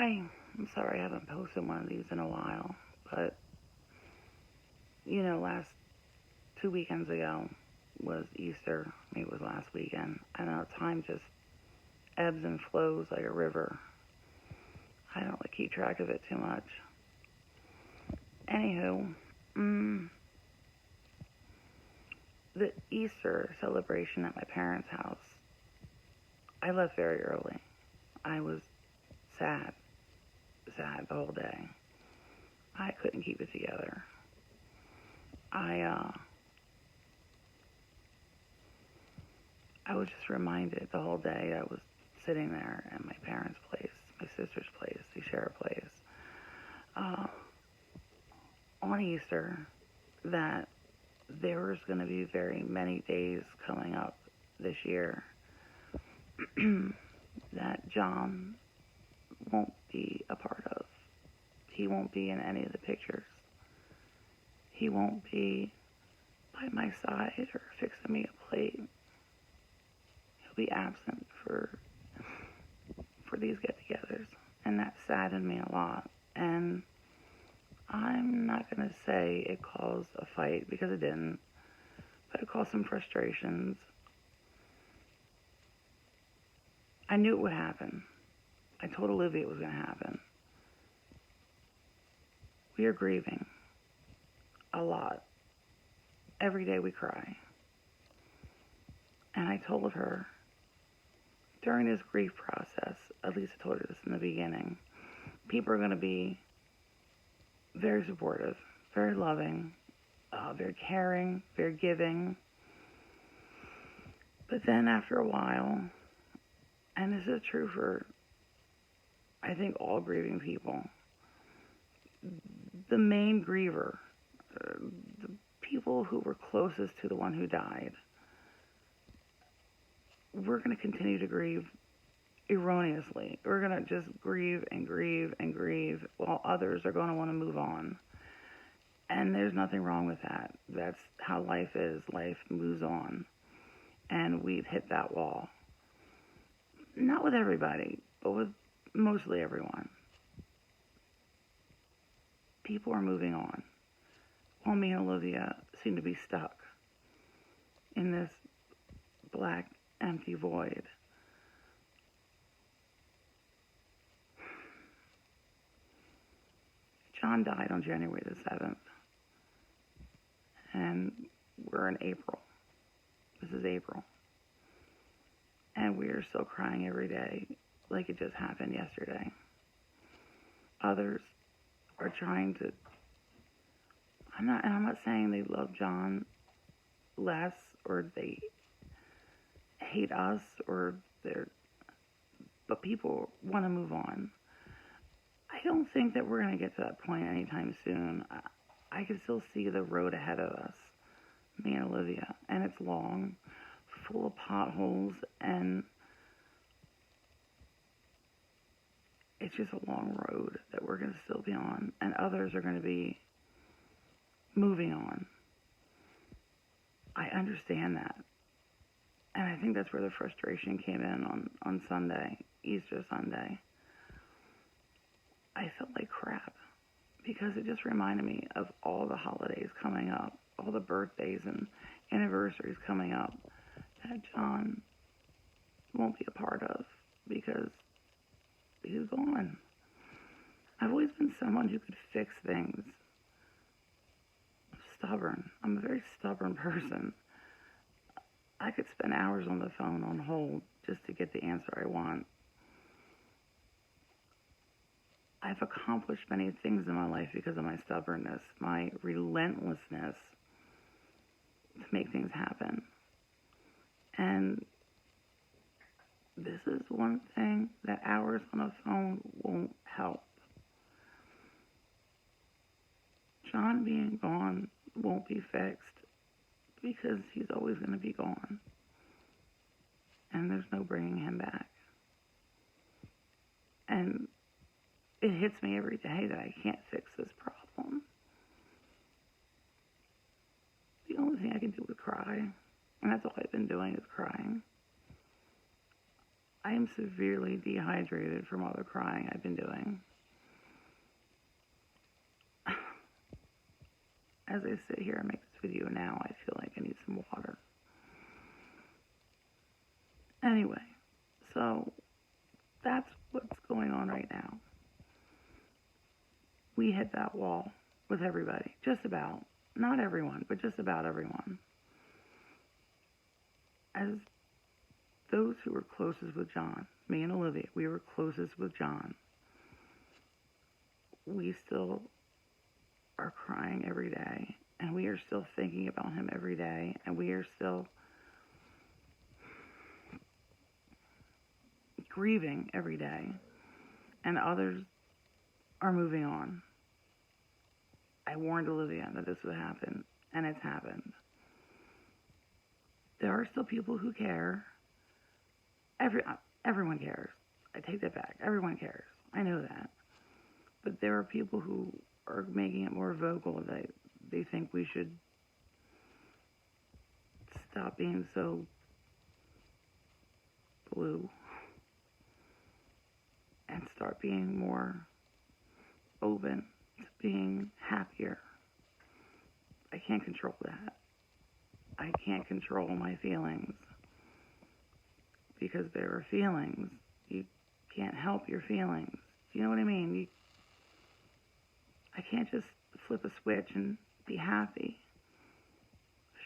I'm sorry I haven't posted one of these in a while, but last 2 weekends ago was Easter. Maybe it was last weekend. I don't know. Time just ebbs and flows like a river. I don't really keep track of it too much. Anywho, the Easter celebration at my parents' house, I left very early. I was sad the whole day. I couldn't keep it together. I was just reminded the whole day I was sitting there at my parents' place, my sister's place, they share a place, on Easter, that there was going to be very many days coming up this year that John won't be a part of. He won't be in any of the pictures. He won't be by my side or fixing me a plate. He'll be absent for these get-togethers, and that saddened me a lot. And I'm not going to say it caused a fight, because it didn't, but it caused some frustrations. I knew it would happen. I told Olivia it was going to happen. We are grieving a lot. Every day we cry. And I told her during this grief process, at least I told her this in the beginning, people are going to be very supportive, very loving, very caring, very giving. But then after a while, and this is true for, I think, all grieving people, the main griever, the people who were closest to the one who died, we're going to continue to grieve erroneously. We're going to just grieve and grieve and grieve while others are going to want to move on. And there's nothing wrong with that. That's how life is. Life moves on. And we've hit that wall. Not with everybody, but with mostly everyone. People are moving on, while me and Olivia seem to be stuck in this black, empty void. John died on January the 7th, and we're in April. This is April. And we are still crying every day like it just happened yesterday. Others are trying to, I'm not saying they love John less, or they hate us, but people want to move on. I don't think that we're going to get to that point anytime soon. I can still see the road ahead of us, me and Olivia, and it's long, full of potholes, and it's just a long road that we're going to still be on, and others are going to be moving on. I understand that. And I think that's where the frustration came in on Sunday, Easter Sunday. I felt like crap, because it just reminded me of all the holidays coming up, all the birthdays and anniversaries coming up that John won't be a part of, because he's gone. I've always been someone who could fix things. I'm stubborn. I'm a very stubborn person. I could spend hours on the phone on hold just to get the answer I want. I've accomplished many things in my life because of my stubbornness, my relentlessness to make things happen. And this is one thing that hours on a phone won't help. John being gone won't be fixed, because he's always going to be gone. And there's no bringing him back. And it hits me every day that I can't fix this problem. The only thing I can do is cry. And that's all I've been doing, is crying. I am severely dehydrated from all the crying I've been doing. As I sit here and make this video now, I feel like I need some water. Anyway, so that's what's going on right now. We hit that wall with everybody, just about. Not everyone, but just about everyone. As those who were closest with John, me and Olivia, we were closest with John. We still are crying every day, and we are still thinking about him every day, and we are still grieving every day, and others are moving on. I warned Olivia that this would happen, and it's happened. There are still people who care. Everyone cares. I take that back. Everyone cares. I know that. But there are people who are making it more vocal. They think we should stop being so blue and start being more open to being happier. I can't control that. I can't control my feelings, because there are feelings. You can't help your feelings. You know what I mean? I can't just flip a switch and be happy.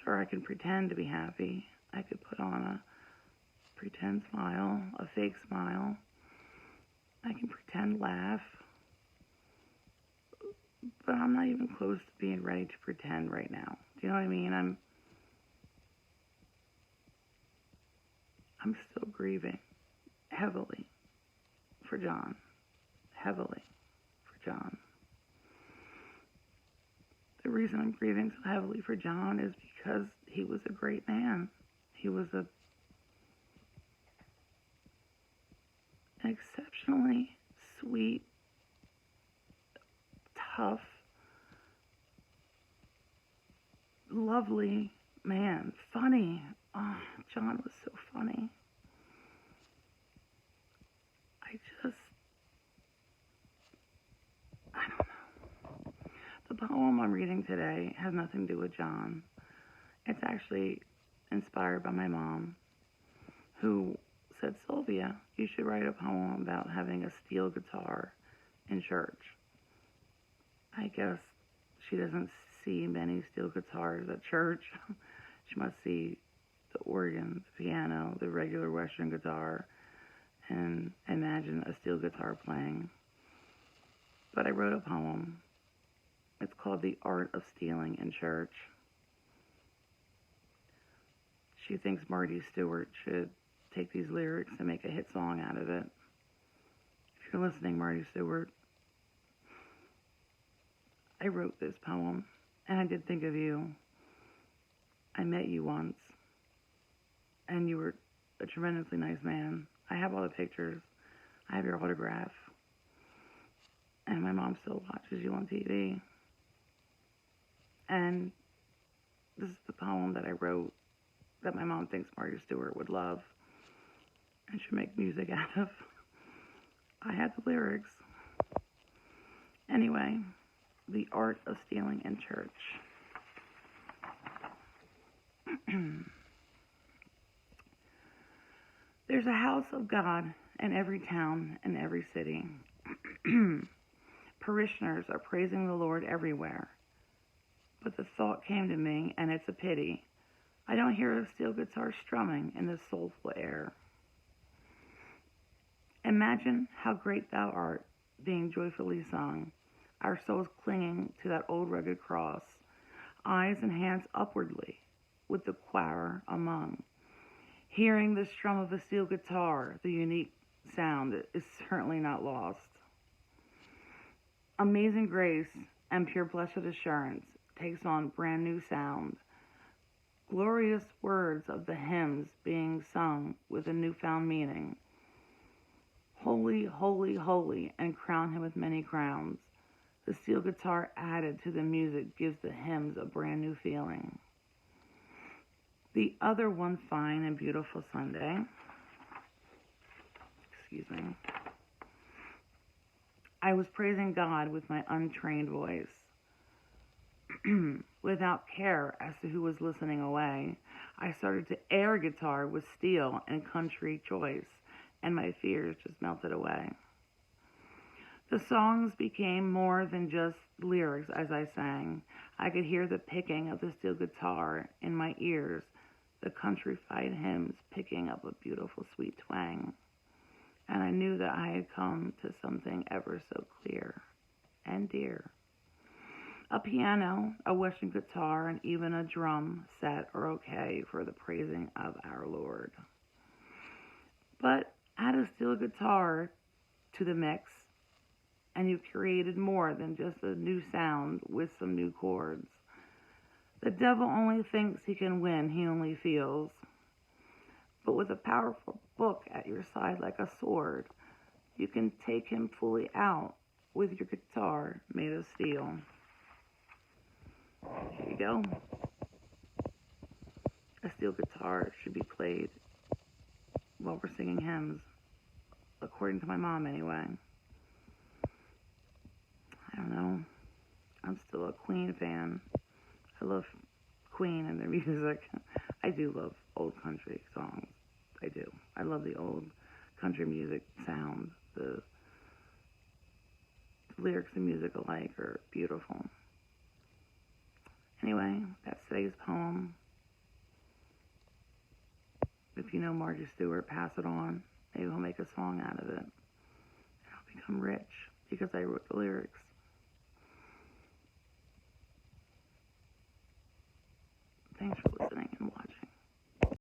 Sure, I can pretend to be happy. I could put on a pretend smile, a fake smile. I can pretend laugh. But I'm not even close to being ready to pretend right now. Do you know what I mean? I'm still grieving heavily for John. Heavily for John. The reason I'm grieving so heavily for John is because he was a great man. He was an exceptionally sweet, tough, lovely man. Funny. Oh, John was so funny. I don't know. The poem I'm reading today has nothing to do with John. It's actually inspired by my mom, who said, Sylvia, you should write a poem about having a steel guitar in church. I guess she doesn't see many steel guitars at church. She must see the organ, the piano, the regular Western guitar, and imagine a steel guitar playing. But I wrote a poem. It's called The Art of Stealing in Church. She thinks Marty Stuart should take these lyrics and make a hit song out of it. If you're listening, Marty Stuart, I wrote this poem, and I did think of you. I met you once, and you were a tremendously nice man. I have all the pictures. I have your autograph. And my mom still watches you on TV. And this is the poem that I wrote that my mom thinks Marty Stuart would love and should make music out of. I had the lyrics. Anyway, The Art of Stealing in Church. There's a house of God in every town and every city. Parishioners are praising the Lord everywhere. But the thought came to me, and it's a pity, I don't hear a steel guitar strumming in this soulful air. Imagine how great thou art, being joyfully sung, our souls clinging to that old rugged cross, eyes and hands upwardly, with the choir among. Hearing the strum of a steel guitar, the unique sound is certainly not lost. Amazing grace and pure blessed assurance takes on brand new sound. Glorious words of the hymns being sung with a newfound meaning. Holy, holy, holy, and crown him with many crowns. The steel guitar added to the music gives the hymns a brand new feeling. The other one fine and beautiful Sunday, excuse me. I was praising God with my untrained voice, without care as to who was listening away. I started to air guitar with steel and country choice, and my fears just melted away. The songs became more than just lyrics as I sang. I could hear the picking of the steel guitar in my ears, the countrified hymns picking up a beautiful sweet twang. And I knew that I had come to something ever so clear and dear. A piano, a Western guitar, and even a drum set are okay for the praising of our Lord. But add a steel guitar to the mix, and you've created more than just a new sound with some new chords. The devil only thinks he can win, he only feels. But with a powerful book at your side like a sword, you can take him fully out with your guitar made of steel. Here you go. A steel guitar should be played while we're singing hymns, according to my mom anyway. I don't know. I'm still a Queen fan. I love Queen and their music. I do love old country songs. I do. I love the old country music sound. The lyrics and music alike are beautiful. Anyway, that's today's poem. If you know Marty Stuart, pass it on. Maybe he'll make a song out of it. And I'll become rich because I wrote the lyrics. Thanks for